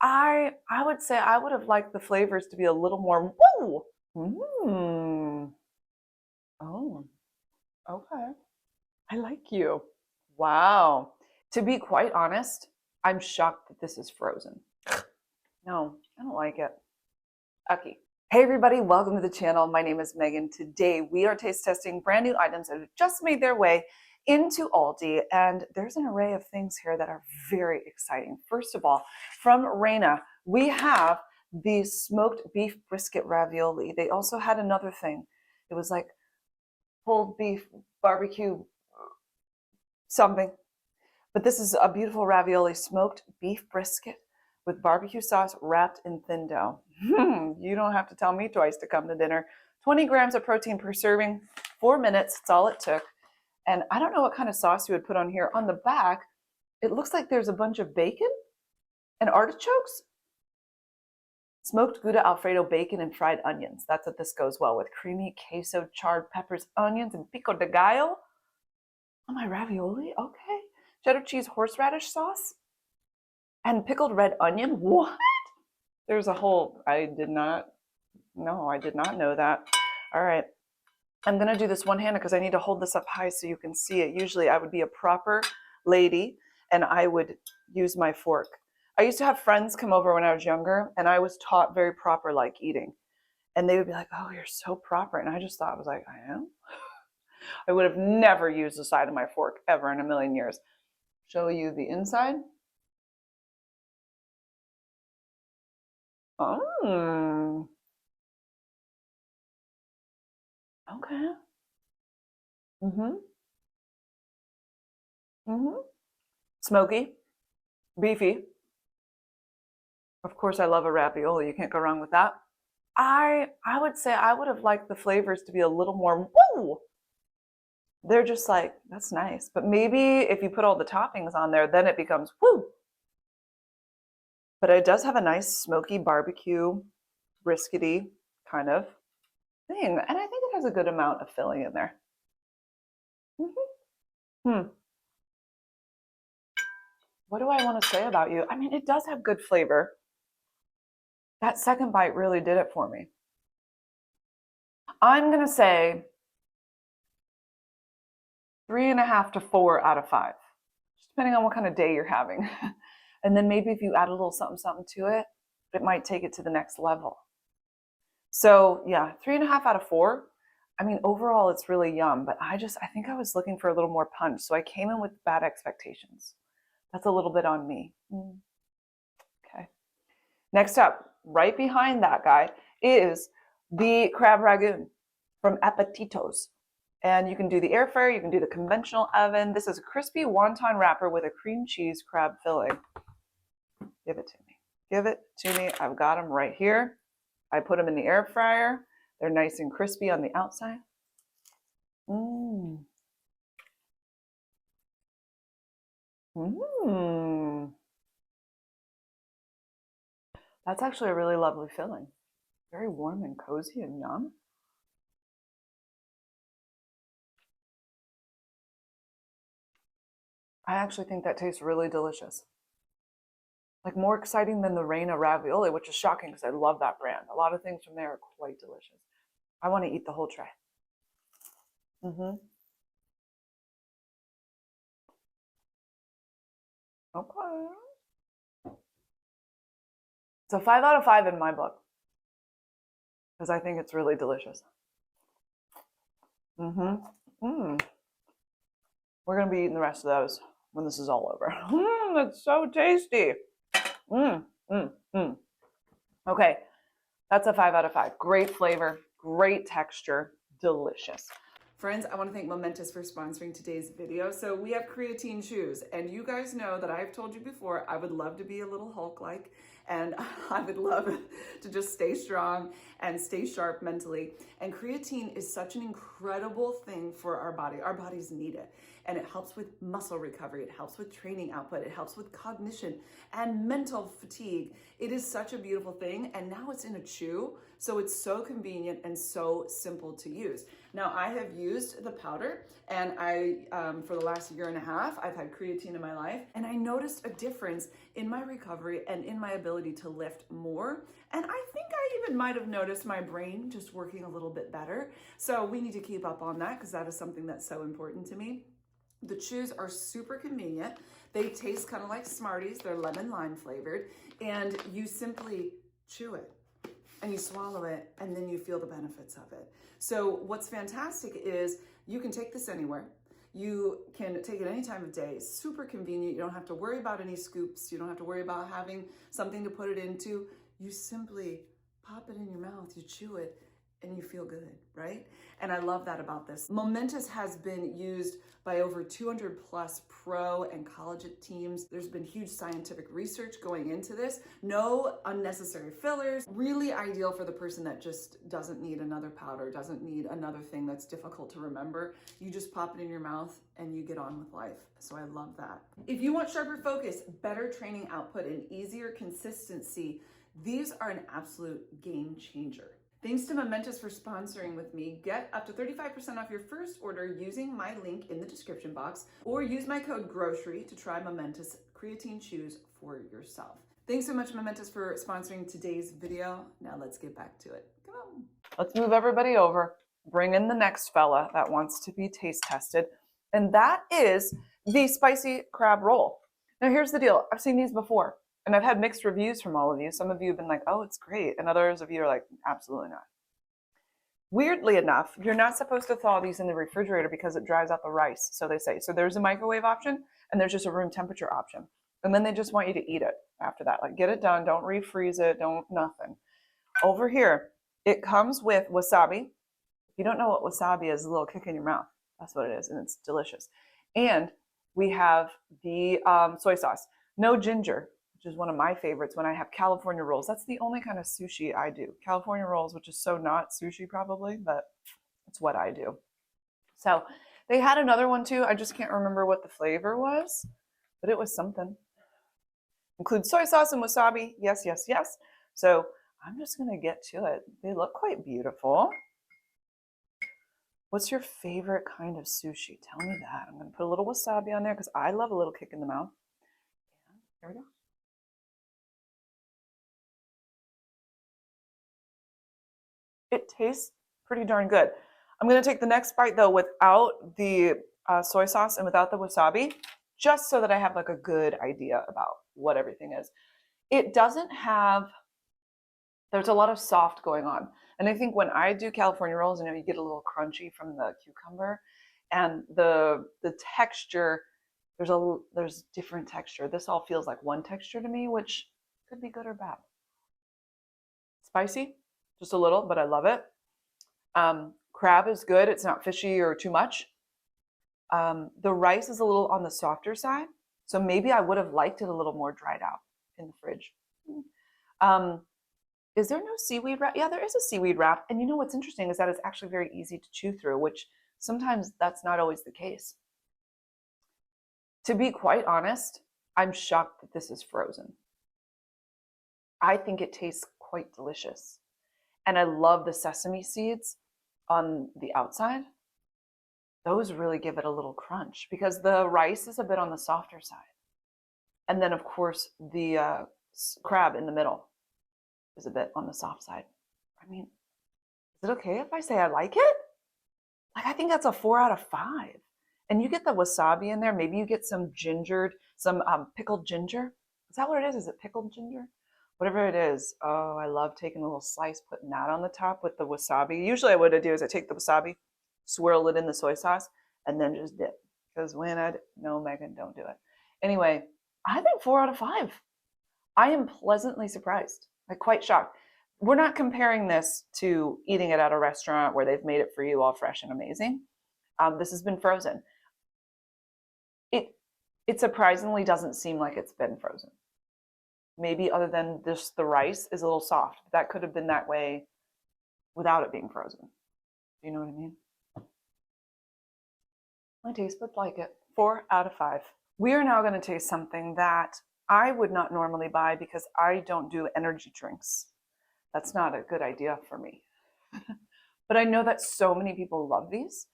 I would say I would have liked the flavors to be a little more woo. Oh, okay. I like you. Wow. To be quite honest, I'm shocked that this is frozen. No, I don't like it. Okay. Hey everybody, welcome to the channel. My name is Megan. Today we are taste testing brand new items that have just made their way into Aldi, and there's an array of things here that are very exciting. First of all, from Rana, we have the smoked beef brisket ravioli. They also had another thing. It was like pulled beef barbecue something. But this is a beautiful ravioli, smoked beef brisket with barbecue sauce wrapped in thin dough. You don't have to tell me twice to come to dinner. 20 grams of protein per serving, 4 minutes, that's all it took. And I don't know what kind of sauce you would put on here. On the back, it looks like there's a bunch of bacon and artichokes. Smoked Gouda Alfredo bacon and fried onions. That's what this goes well with. Creamy queso, charred peppers, onions, and pico de gallo. Oh, my ravioli, okay. Cheddar cheese horseradish sauce and pickled red onion. What? There's a whole, I did not know that. All right, I'm gonna do this one-handed because I need to hold this up high so you can see it. Usually I would be a proper lady and I would use my fork. I used to have friends come over when I was younger and I was taught very proper like eating. And they would be like, oh, you're so proper. And I just thought, I was like, I am? I would have never used the side of my fork ever in a million years. Show you the inside. Oh, okay. Smoky, beefy. Of course, I love a ravioli. You can't go wrong with that. I would say I would have liked the flavors to be a little more woo. They're just like, that's nice. But maybe if you put all the toppings on there, then it becomes woo. But it does have a nice smoky barbecue, briskety kind of thing. And I think it has a good amount of filling in there. What do I want to say about you? I mean, it does have good flavor. That second bite really did it for me. I'm going to say 3.5 to 4 out of 5, just depending on what kind of day you're having. And then maybe if you add a little something, something to it, it might take it to the next level. So yeah, 3.5 out of 4. I mean, overall, it's really yum, but I think I was looking for a little more punch. So I came in with bad expectations. That's a little bit on me. Okay. Next up, right behind that guy, is the crab Rangoon from Appetitos. And you can do the air fryer, you can do the conventional oven. This is a crispy wonton wrapper with a cream cheese crab filling. Give it to me. Give it to me. I've got them right here. I put them in the air fryer. They're nice and crispy on the outside. That's actually a really lovely filling. Very warm and cozy and yum. I actually think that tastes really delicious. Like more exciting than the Rana ravioli, which is shocking because I love that brand. A lot of things from there are quite delicious. I want to eat the whole tray. Okay. It's a 5 out of 5 in my book because I think it's really delicious. We're going to be eating the rest of those when this is all over. It's so tasty. Okay, that's a 5 out of 5. Great flavor, great texture, delicious. Friends, I want to thank Momentous for sponsoring today's video. So we have Creatine shoes, and you guys know that I've told you before, I would love to be a little Hulk-like, and I would love to just stay strong and stay sharp mentally. And creatine is such an incredible thing for our body. Our bodies need it. and it helps with muscle recovery. It helps with training output. It helps with cognition and mental fatigue. It is such a beautiful thing. And now it's in a chew. So it's so convenient and so simple to use. Now I have used the powder, and for the last year and a half, I've had creatine in my life, and I noticed a difference in my recovery and in my ability to lift more. And I think I even might have noticed my brain just working a little bit better. So we need to keep up on that, because that is something that's so important to me. The chews are super convenient. They taste kind of like Smarties. They're lemon lime flavored, and you simply chew it and you swallow it, and then you feel the benefits of it. So what's fantastic is you can take this anywhere. You can take it any time of day. It's super convenient. You don't have to worry about any scoops. You don't have to worry about having something to put it into. You simply pop it in your mouth, you chew it, and you feel good, right? And I love that about this. Momentous has been used by over 200 plus pro and collegiate teams. There's been huge scientific research going into this. No unnecessary fillers. Really ideal for the person that just doesn't need another powder, doesn't need another thing that's difficult to remember. You just pop it in your mouth and you get on with life. So I love that. If you want sharper focus, better training output, and easier consistency, these are an absolute game changer. Thanks to Momentous for sponsoring with me. Get up to 35% off your first order using my link in the description box, or use my code GROCERY to try Momentous creatine chews for yourself. Thanks so much, Momentous, for sponsoring today's video. Now let's get back to it. Come on. Let's move everybody over. Bring in the next fella that wants to be taste tested, and that is the spicy crab roll. Now here's the deal. I've seen these before, and I've had mixed reviews from all of you. Some of you have been like, oh, it's great. And others of you are like, absolutely not. Weirdly enough, you're not supposed to thaw these in the refrigerator because it dries out the rice, so they say. So there's a microwave option, and there's just a room temperature option. And then they just want you to eat it after that. Like, get it done. Don't refreeze it. Don't nothing. Over here, it comes with wasabi. If you don't know what wasabi is, a little kick in your mouth. That's what it is, and it's delicious. And we have the soy sauce. No ginger, which is one of my favorites when I have California rolls. That's the only kind of sushi I do. California rolls, which is so not sushi probably, but it's what I do. So they had another one too. I just can't remember what the flavor was, but it was something. Includes soy sauce and wasabi. Yes, yes, yes. So I'm just gonna get to it. They look quite beautiful. What's your favorite kind of sushi? Tell me that. I'm gonna put a little wasabi on there because I love a little kick in the mouth. And here we go. It tastes pretty darn good. I'm gonna take the next bite though without the soy sauce and without the wasabi, just so that I have like a good idea about what everything is. It doesn't have, there's a lot of soft going on. And I think when I do California rolls, you know, you get a little crunchy from the cucumber, and the texture, there's different texture. This all feels like one texture to me, which could be good or bad. Spicy, just a little, but I love it. Crab is good. It's not fishy or too much. The rice is a little on the softer side, so maybe I would have liked it a little more dried out in the fridge. Is there no seaweed wrap? Yeah, there is a seaweed wrap. And you know what's interesting is that it's actually very easy to chew through, which sometimes that's not always the case. To be quite honest, I'm shocked that this is frozen. I think it tastes quite delicious. And I love the sesame seeds on the outside. Those really give it a little crunch because the rice is a bit on the softer side. And then of course the crab in the middle is a bit on the soft side. I mean, is it okay if I say I like it? Like, I think that's a 4 out of 5. And you get the wasabi in there. Maybe you get some gingered, some pickled ginger. Is that what it is? Is it pickled ginger? Whatever it is. Oh, I love taking a little slice, putting that on the top with the wasabi. Usually what I do is I take the wasabi, swirl it in the soy sauce, and then just dip. Because no, Megan, don't do it. Anyway, I think 4 out of 5. I am pleasantly surprised. Like, quite shocked. We're not comparing this to eating it at a restaurant where they've made it for you all fresh and amazing. This has been frozen. It surprisingly doesn't seem like it's been frozen. Maybe other than just the rice is a little soft. But that could have been that way without it being frozen. Do you know what I mean? My taste buds like it. 4 out of 5. We are now going to taste something that I would not normally buy because I don't do energy drinks. That's not a good idea for me. But I know that so many people love these.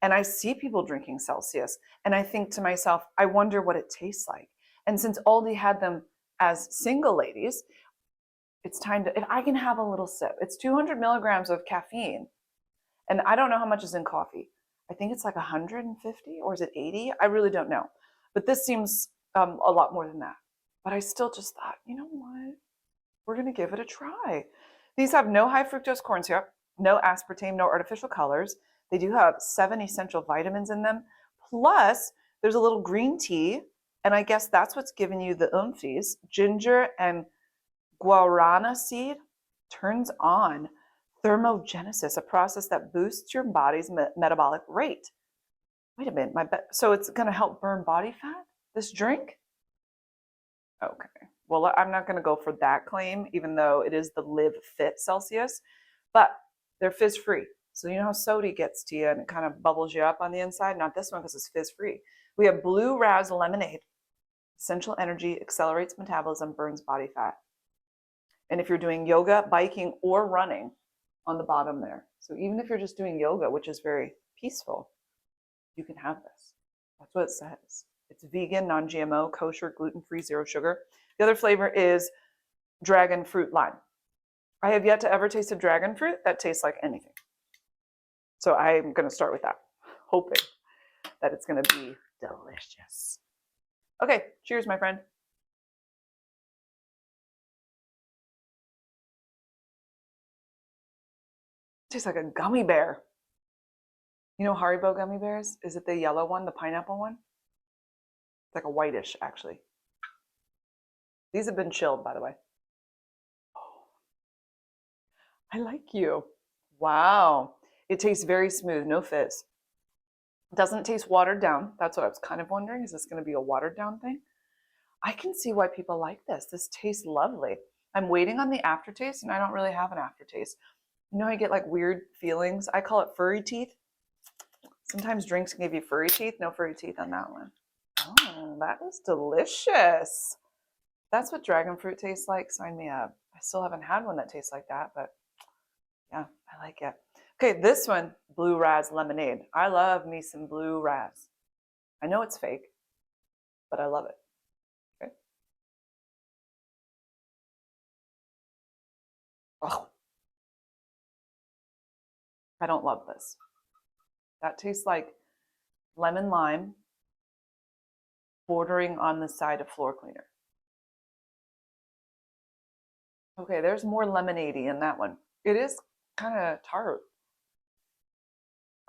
And I see people drinking Celsius. And I think to myself, I wonder what it tastes like. And since Aldi had them as single ladies, it's time to, if I can have a little sip. It's 200 milligrams of caffeine. And I don't know how much is in coffee. I think it's like 150 or is it 80? I really don't know. But this seems a lot more than that. But I still just thought, you know what? We're going to give it a try. These have no high fructose corn syrup, no aspartame, no artificial colors. They do have 7 essential vitamins in them. Plus, there's a little green tea. And I guess that's what's giving you the oomphies. Ginger and guarana seed turns on thermogenesis, a process that boosts your body's metabolic rate. Wait a minute, so it's going to help burn body fat, this drink? Okay, well, I'm not going to go for that claim, even though it is the Live Fit Celsius, but they're fizz free. So you know how soda gets to you and it kind of bubbles you up on the inside? Not this one because it's fizz free. We have blue raz lemonade. Essential energy, accelerates metabolism, burns body fat. And if you're doing yoga, biking, or running, on the bottom there. So even if you're just doing yoga, which is very peaceful, you can have this. That's what it says. It's vegan, non-GMO, kosher, gluten-free, zero sugar. The other flavor is dragon fruit lime. I have yet to ever taste a dragon fruit that tastes like anything. So I'm going to start with that, hoping that it's going to be delicious. Okay, cheers, my friend. Tastes like a gummy bear. You know Haribo gummy bears? Is it the yellow one, the pineapple one? It's like a whitish, actually. These have been chilled, by the way. Oh, I like you. Wow. It tastes very smooth, no fizz. It doesn't taste watered down. That's what I was kind of wondering. Is this going to be a watered down thing? I can see why people like this. This tastes lovely. I'm waiting on the aftertaste, and I don't really have an aftertaste. You know, I get like weird feelings. I call it furry teeth. Sometimes drinks can give you furry teeth. No furry teeth on that one. Oh, that is delicious. That's what dragon fruit tastes like. Sign me up. I still haven't had one that tastes like that, but yeah, I like it. Okay, this one, blue raz lemonade. I love me some blue raz. I know it's fake, but I love it. Okay. Oh, I don't love this. That tastes like lemon lime bordering on the side of floor cleaner. Okay, there's more lemonade-y in that one. It is kind of tart.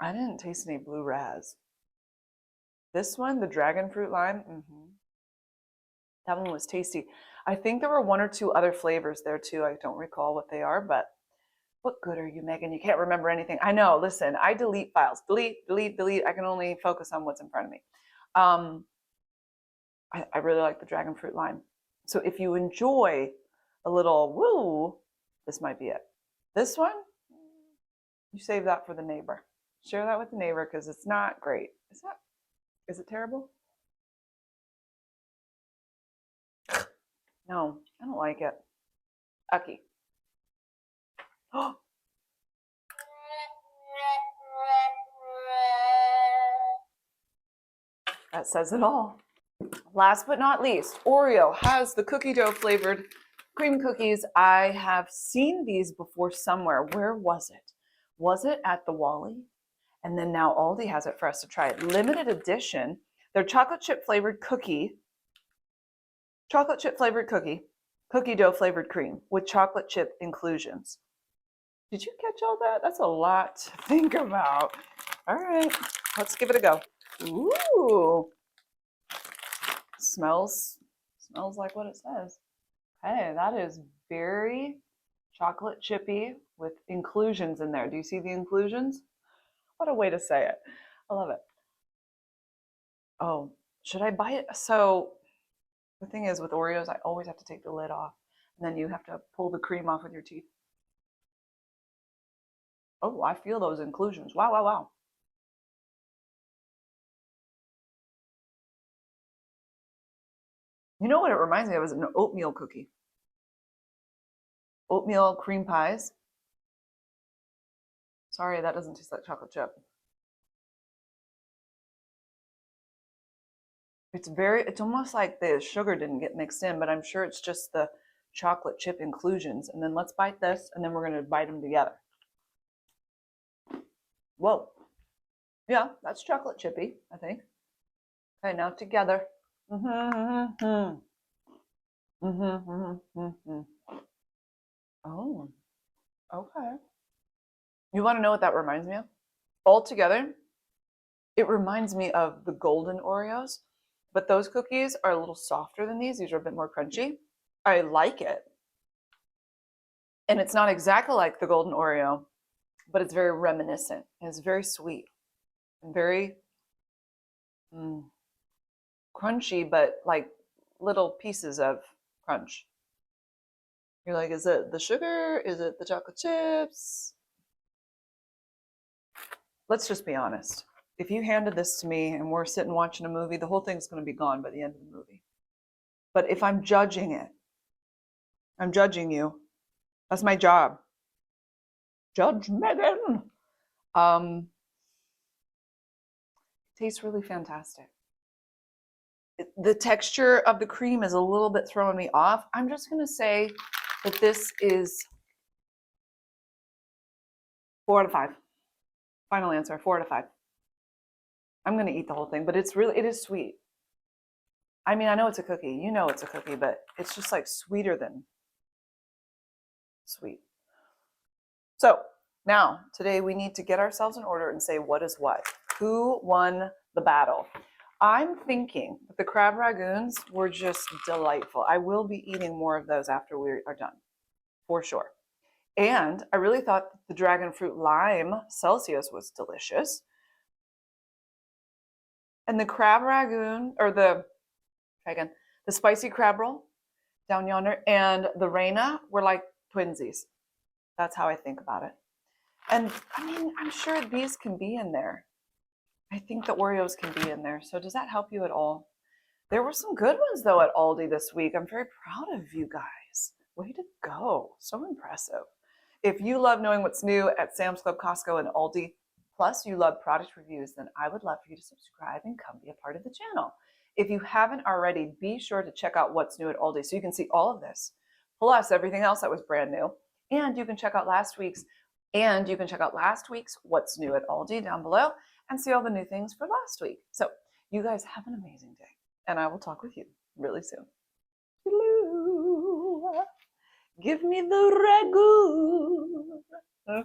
I didn't taste any blue raz. This one, the dragon fruit lime, that one was tasty. I think there were 1 or 2 other flavors there too. I don't recall what they are, but what good are you, Megan? You can't remember anything. I know, listen, I delete files. Delete, delete, delete. I can only focus on what's in front of me. I really like the dragon fruit lime. So if you enjoy a little woo, this might be it. This one, you save that for the neighbor. Share that with the neighbor because it's not great. Is it terrible? No, I don't like it. Ucky. Oh, that says it all. Last but not least, Oreo has the cookie dough flavored cream cookies. I have seen these before somewhere. Where was it? Was it at the Wally? And then now Aldi has it for us to try it. Limited edition. They're chocolate chip flavored cookie, cookie dough flavored cream with chocolate chip inclusions. Did you catch all that? That's a lot to think about. All right, let's give it a go. Ooh, smells like what it says. Hey, that is very chocolate chippy with inclusions in there. Do you see the inclusions? What a way to say it. I love it. Oh, should I buy it? So the thing is with Oreos, I always have to take the lid off and then you have to pull the cream off with your teeth. Oh, I feel those inclusions. Wow, wow, wow. You know what it reminds me of is an oatmeal cookie. Oatmeal cream pies. Sorry, that doesn't taste like chocolate chip. It's almost like the sugar didn't get mixed in, but I'm sure it's just the chocolate chip inclusions. And then let's bite this, and then we're going to bite them together. Whoa. Yeah, that's chocolate chippy, I think. Okay, now together. Oh, okay. You want to know what that reminds me of? All together, it reminds me of the golden Oreos, but those cookies are a little softer than these. These are a bit more crunchy. I like it. And it's not exactly like the golden Oreo, but it's very reminiscent. And it's very sweet and very crunchy, but like little pieces of crunch. You're like, is it the sugar? Is it the chocolate chips? Let's just be honest. If you handed this to me and we're sitting watching a movie, the whole thing's going to be gone by the end of the movie. But if I'm judging it, I'm judging you. That's my job. Judge Megan. It tastes really fantastic. The texture of the cream is a little bit throwing me off. I'm just going to say that this is 4 out of 5. Final answer, 4 out of 5. I'm going to eat the whole thing, but it is sweet. I mean, I know it's a cookie. You know it's a cookie, but it's just like sweeter than sweet. So now, today we need to get ourselves in order and say what is what. Who won the battle? I'm thinking that the crab ragoons were just delightful. I will be eating more of those after we are done, for sure. And I really thought the dragon fruit lime Celsius was delicious. And the crab ragoon, or the spicy crab roll down yonder, and the Rana were like twinsies. That's how I think about it. And I mean, I'm sure these can be in there. I think the Oreos can be in there. So does that help you at all? There were some good ones though at Aldi this week. I'm very proud of you guys. Way to go. So impressive. If you love knowing what's new at Sam's Club, Costco, and Aldi, plus you love product reviews, then I would love for you to subscribe and come be a part of the channel. If you haven't already, be sure to check out what's new at Aldi so you can see all of this, plus everything else that was brand new. And you can check out last week's what's new at Aldi down below and see all the new things for last week. So you guys have an amazing day, and I will talk with you really soon. Give me the ragu.